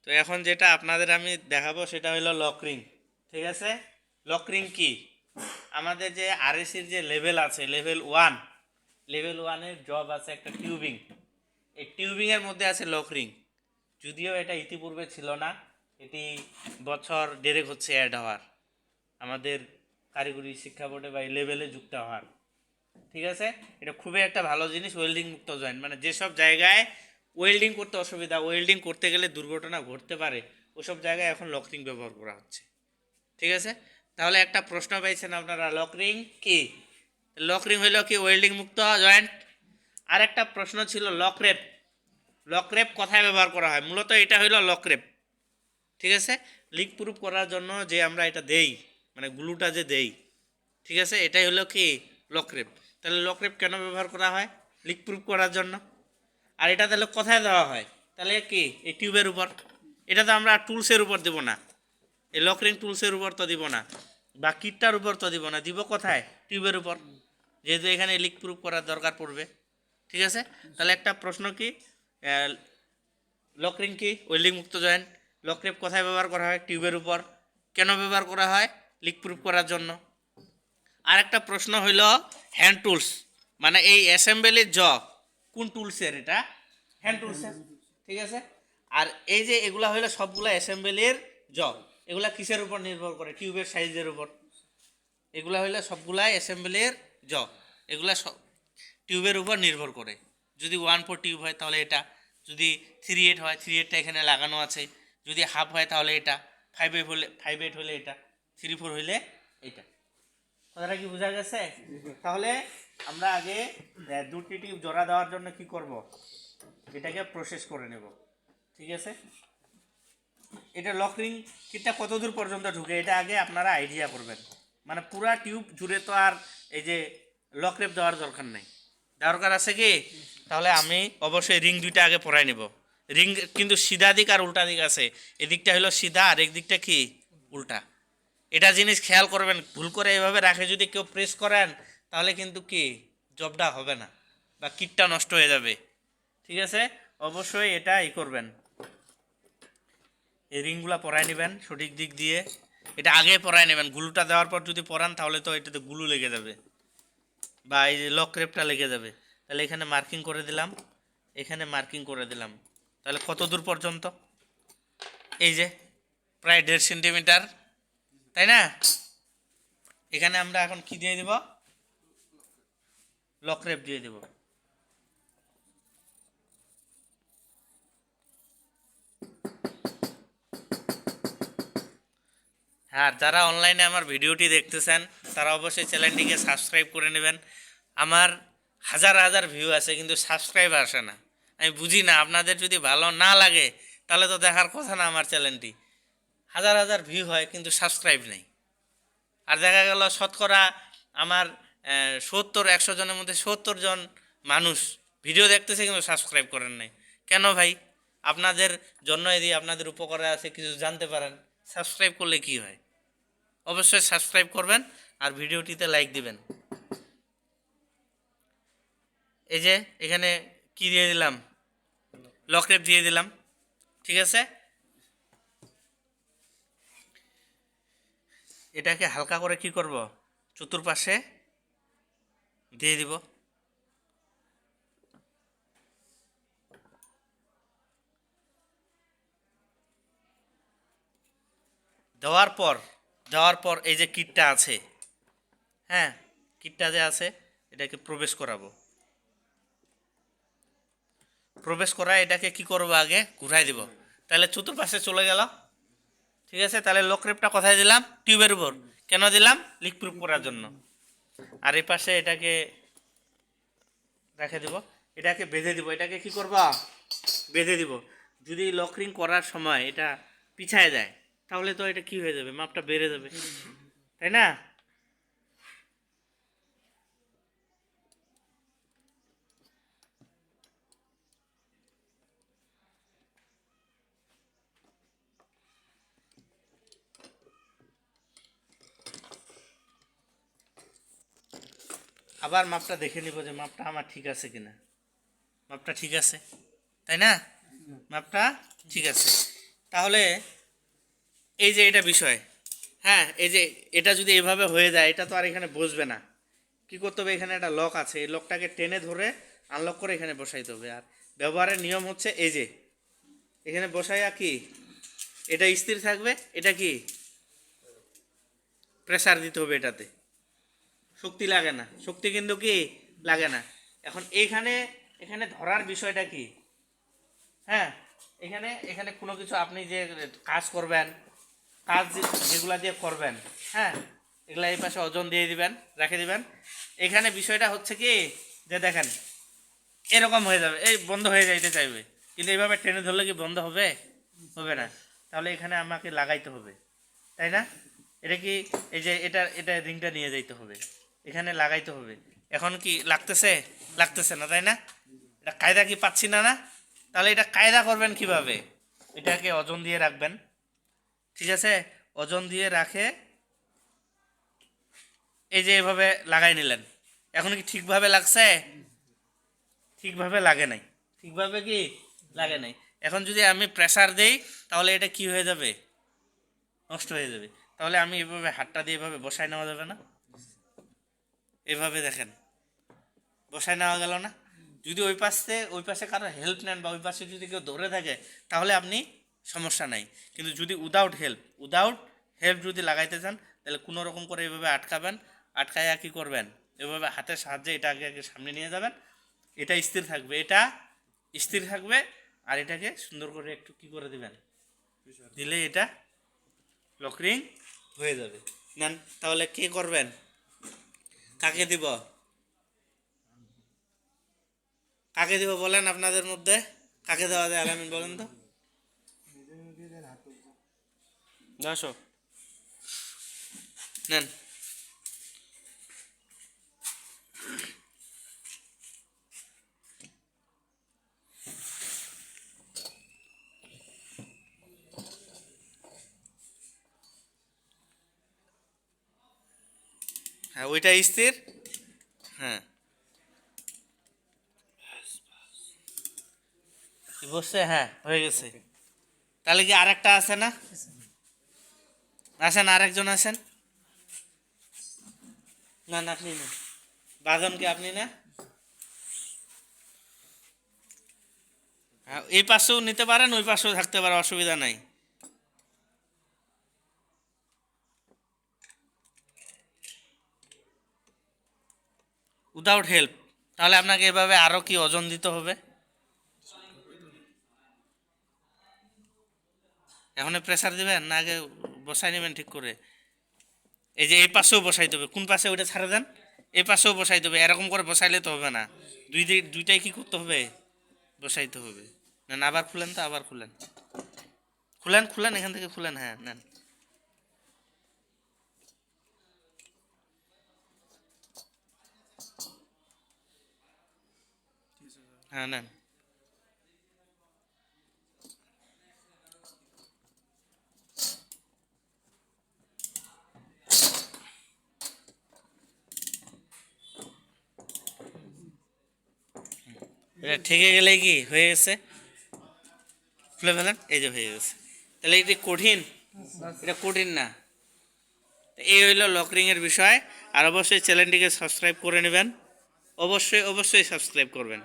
তো এখন যেটা আপনাদের আমি দেখাবো সেটা হলো লকরিং। ঠিক আছে, লকরিং কি? আমাদের যে আরএসির যে লেভেল আছে, লেভেল ওয়ানের জব আছে একটা টিউবিং। এই টিউবিংয়ের মধ্যে আছে লকরিং। যদিও এটা ইতিপূর্বে ছিল না, এটি বছর দেড়েক হচ্ছে অ্যাড হওয়ার আমাদের কারিগরি শিক্ষা বোর্ডে বা এই লেভেলে যুক্ত হওয়ার। ঠিক আছে, এটা খুবই একটা ভালো জিনিস, ওয়েল্ডিং মুক্ত জয়েন্ট। মানে যেসব জায়গায় ওয়েল্ডিং করতে অসুবিধা, ওয়েল্ডিং করতে গেলে দুর্ঘটনা ঘটতে পারে, ওসব জায়গায় এখন লকরিং ব্যবহার করা হচ্ছে। ঠিক আছে, তাহলে একটা প্রশ্ন পাইছেন আপনারা, লকরিং কি? লকরিং হইল কি? ওয়েল্ডিং মুক্ত জয়েন্ট। আর একটা প্রশ্ন ছিল লকরেপ। লকরেপ কোথায় ব্যবহার করা হয়? মূলত এটা হইল লকরেপ। ঠিক আছে, লিক প্রুফ করার জন্য যে আমরা এটা দেই, মানে গ্লুটা যে দেই, ঠিক আছে, এটাই হলো কি? লকরেপ। তাহলে লকরেপ কেন ব্যবহার করা হয়? লিক প্রুফ করার জন্য। আর এটা তাহলে কোথায় দেওয়া হয়? তাহলে কি এই টিউবের উপর। এটা তো আমরা টুলসের উপর দেবো না, এই লকরিং টুলসের উপর তো দিব না, বা কিটটার উপর তো দিব না, দিব কোথায়? টিউবের উপর, যেহেতু এখানে লিক প্রুফ করার দরকার পড়বে। ঠিক আছে, তাহলে একটা প্রশ্ন কি, লকরিং কি? ওয়েল্ডিং মুক্ত জয়েন্ট। লকরেপ কোথায় ব্যবহার করা হয়? টিউবের উপর। কেন ব্যবহার করা হয়? লিক প্রুফ করার জন্য। আর একটা প্রশ্ন হইল হ্যান্ড টুলস, মানে এই অ্যাসেম্বলির কোন টুলসের? এটা হ্যান্ড টুলসের। ঠিক আছে, আর এই যে এগুলা হইলো সবগুলা অ্যাসেম্বলির এগুলা কিসের উপর নির্ভর করে? টিউবের সাইজের উপর। এগুলা হইলে সবগুলাই অ্যাসেম্বলির এগুলা সব টিউবের উপর নির্ভর করে। যদি 1/4 টিউব হয় তাহলে এটা, যদি 3/8 হয় 3/8টা এখানে লাগানো আছে, যদি হাফ হয় তাহলে এটা, 5/8 হলে এটা, 3/4 হইলে এটা। কথাটা কি বোঝা গেছে? তাহলে আমরা আগে দুটি টিউব জোড়া দেওয়ার জন্য কি করব? এটাকে প্রসেস করে নেব। ঠিক আছে, এটা লকরিং কিটটা কত দূর পর্যন্ত ঢুকে এটা আগে আপনারা আইডিয়া করবেন। মানে পুরা টিউব জুড়ে তো আর এই যে লকরেপ দেওয়ার দরকার নেই, দরকার আছে কি? তাহলে আমি অবশ্যই রিং দুইটা আগে পরাই নেব। রিং কিন্তু সিধা দিক আর উল্টা দিক আছে, এদিকটা হলো সিধা আর একদিকটা কি? উল্টা। এটা জিনিস খেয়াল করবেন, ভুল করে এভাবে রাখে যদি কেউ প্রেস করেন তাহলে কিন্তু কি জবটা হবে না, বা কিটটা নষ্ট হয়ে যাবে। ঠিক আছে, অবশ্যই এটা করবেন, এই রিংগুলো পরাই নেবেন সঠিক দিক দিয়ে। এটা আগে পরাই নেবেন, গুলুটা দেওয়ার পর যদি পরান তাহলে তো এটাতে গুলু লেগে যাবে, বা এই যে লক রেপটা লেগে যাবে। তাহলে এখানে মার্কিং করে দিলাম, এখানে মার্কিং করে দিলাম। তাহলে কত দূর পর্যন্ত? এই যে প্রায় 1.5 সেন্টিমিটার, তাই না? এখানে আমরা এখন কি দিয়ে দিব? লক রেপ দিয়ে দেব। হ্যাঁ, যারা অনলাইনে আমার ভিডিওটি দেখতেছেন তারা অবশ্যই চ্যানেলটিকে সাবস্ক্রাইব করে নেবেন। আমার হাজার হাজার ভিউ আছে কিন্তু সাবস্ক্রাইব আসে না। আমি বুঝি না, আপনাদের যদি ভালো না লাগে তাহলে তো দেখার কথা না আমার চ্যানেলটি। হাজার হাজার ভিউ হয় কিন্তু সাবস্ক্রাইব নেই। আর দেখা গেল শতকরা আমার 70-100 জনের মধ্যে 70 জন মানুষ ভিডিও দেখতেছে কিন্তু সাবস্ক্রাইব করেন নাই। কেন ভাই? আপনাদের জন্য যদি আপনাদের উপকারে আছে, কিছু জানতে পারেন, সাবস্ক্রাইব করলে কি হয়? অবশ্যই সাবস্ক্রাইব করবেন আর ভিডিওটিতে লাইক দিবেন। এই যে এখানে কি দিয়ে দিলাম? লকরেপ দিয়ে দিলাম। ঠিক আছে, এটাকে হালকা করে কি করব? চতুর্পাশে দিয়ে দিব। দেওয়ার পর এই যে কিটটা আছে, হ্যাঁ, কিটটা যে আছে এটাকে প্রবেশ করাবো। প্রবেশ করা এটাকে কি করব? আগে ঘুরাই দিব, তাহলে চতুর্পাশে চলে গেল। ঠিক আছে, তাহলে লকরেপটা কোথায় দিলাম? টিউবের উপর। কেন দিলাম? লিক প্রুফ করার জন্য। আর এই পাশে এটাকে রেখে দিব, এটাকে বেঁধে দিব। এটাকে কি করব? বেঁধে দিব। যদি লকরিং করার সময় এটা পিছায় যায় তাহলে তো এটা কি হয়ে যাবে? মাপটা বেড়ে যাবে, তাই না? আবার মাপটা দেখে নিব যে মাপটা আমার ঠিক আছে কিনা। মাপটা ঠিক আছে, তাই না? মাপটা ঠিক আছে। তাহলে এই যে এটা বিষয়, হ্যাঁ, এই যে এটা যদি এভাবে হয়ে যায়, এটা তো আর এখানে বসবে না। কি করতে হবে, এখানে একটা লক আছে, এই লকটাকে টেনে ধরে আনলক করে এখানে বসাইতে হবে। আর ব্যবহারের নিয়ম হচ্ছে এই যে এখানে বসাইয়া কি এটা স্থির থাকবে, এটা কি প্রেসার দিতে হবে, এটাতে শক্তি লাগে না, শক্তি কিন্তু কি লাগে না। এখন এইখানে এখানে ধরার বিষয়টা কি, হ্যাঁ, এখানে এখানে কোনো কিছু আপনি যে কাজ করবেন, কাজ যেগুলা দিয়ে করবেন, হ্যাঁ, এগুলা এই পাশে ওজন দিয়ে দিবেন, রেখে দিবেন। এখানে বিষয়টা হচ্ছে কি যে দেখেন এরকম হয়ে যাবে, এই বন্ধ হয়ে যাইতে চাইবে, কিন্তু এইভাবে টেনে ধরলে কি বন্ধ হবে, হবে না। তাহলে এখানে আমাকে লাগাইতে হবে, তাই না? এটা কি এই যে এটা এটা রিংটা নিয়ে যাইতে হবে, এখানে লাগাইতে হবে। এখন কি লাগতেছে, লাগতেছে না, তাই না? এটা কায়দা কি পাচ্ছি না, না? তাহলে এটা কায়দা করবেন কিভাবে, এটাকে ওজন দিয়ে রাখবেন, ঠিক আছে? ওজন দিয়ে রাখে এই যে এভাবে লাগাই নিলেন। এখন কি ঠিকভাবে লাগছে? ঠিকভাবে লাগে নাই, ঠিকভাবে কি লাগে নাই। এখন যদি আমি প্রেসার দেই তাহলে এটা কি হয়ে যাবে, নষ্ট হয়ে যাবে। তাহলে আমি এভাবে হাতটা দিয়ে এভাবে বসায় নেওয়া যাবে না? এভাবে দেখেন বসায় নেওয়া গেল না? যদি ওই পাশে কারো হেল্প নেন বা ওই পাশে যদি কেউ ধরে থাকে তাহলে আপনি সমস্যা নাই। কিন্তু যদি উইদাউট হেল্প যদি লাগাইতে চান তাহলে কোনো রকম করে এভাবে আটকাবেন, আটকাইয়া কী করবেন, এভাবে হাতের সাহায্যে এটা আগে আগে সামনে নিয়ে যাবেন, এটা স্থির থাকবে, এটা স্থির থাকবে। আর এটাকে সুন্দর করে একটু কী করে দিবেন, দিলে এটা লকরিং হয়ে যাবে। নেন তাহলে কে করবেন, কাকে দিব, কাকে দিব বলেন আপনাদের মধ্যে, কাকে দেওয়া যায় আলামিন বলেন তো। আসো নেন, হ্যাঁ ওইটা স্থির, হ্যাঁ কি বসছে, হ্যাঁ হয়ে গেছে। তাহলে কি আরেকটা আছে না, আসেন আরেকজন আসেন। না না আপনি না, বাজন কি আপনি না? হ্যাঁ এই পাশেও নিতে পারেন, ওই পাশেও থাকতে পারে, অসুবিধা নাই। উইদাউট হেল্প, তাহলে আপনাকে এভাবে আরও কি ওজন দিতে হবে। এখন প্রেসার দিবেন না আগে বসাই নেবেন ঠিক করে। এই যে এই পাশেও বসাই দেবে, কোন পাশে ওইটা ছাড়ে দেন, এই পাশেও বসাই দেবে, এরকম করে বসাইলে তো হবে না, দুইটাই কি করতে হবে, বসাইতে হবে। নেন আবার খুলেন তো, আবার খুলেন, খুলেন খুলেন এখান থেকে খুলেন, হ্যাঁ নেন, হ্যাঁ নেন। এটা ঠেকে গেলে কি হয়ে গেছে, খুলে ফেলেন, এই যে হয়ে গেছে। তাহলে এটা কঠিন, এটা কঠিন না। এই হইল লকরিংয়ের বিষয়। আর অবশ্যই চ্যানেলটিকে সাবস্ক্রাইব করে নেবেন, অবশ্যই অবশ্যই সাবস্ক্রাইব করবেন।